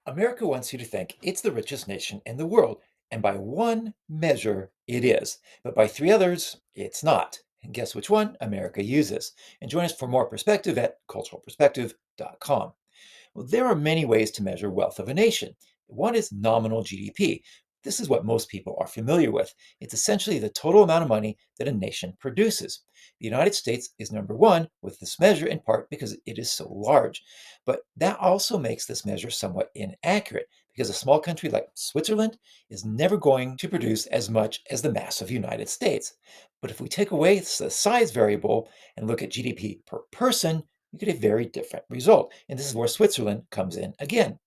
America wants you to think it's the richest nation in the world, and by one measure, it is. But by three others, it's not. And guess which one America uses? And join us for more perspective at culturalperspective.com. Well, there are many ways to measure wealth of a nation. One is nominal GDP. This is what most people are familiar with. It's essentially the total amount of money that a nation produces. The United States is number one with this measure in part because it is so large. But that also makes this measure somewhat inaccurate because a small country like Switzerland is never going to produce as much as the massive United States. But if we take away the size variable and look at GDP per person, you get a very different result. And this is where Switzerland comes in again.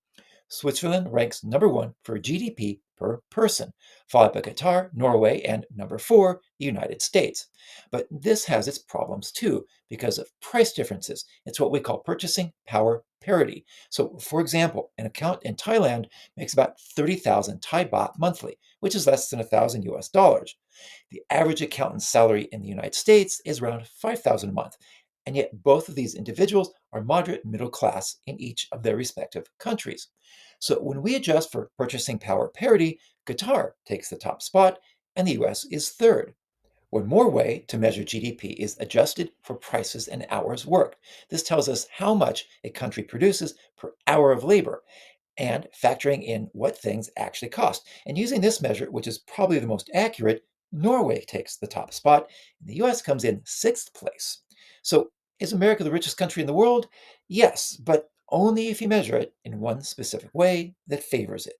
Switzerland ranks number one for GDP per person, followed by Qatar, Norway, and number four, the United States. But this has its problems too because of price differences. It's what we call purchasing power parity. So, for example, an account in Thailand makes about 30,000 Thai baht monthly, which is less than 1,000 US dollars. The average accountant's salary in the United States is around 5,000 a month. And yet, both of these individuals are moderate middle class in each of their respective countries. So when we adjust for purchasing power parity, Qatar takes the top spot and the US is third. One more way to measure GDP is adjusted for prices and hours worked. This tells us how much a country produces per hour of labor and factoring in what things actually cost. And using this measure, which is probably the most accurate, Norway takes the top spot and the US comes in sixth place. So is America the richest country in the world? Yes, but only if you measure it in one specific way that favors it.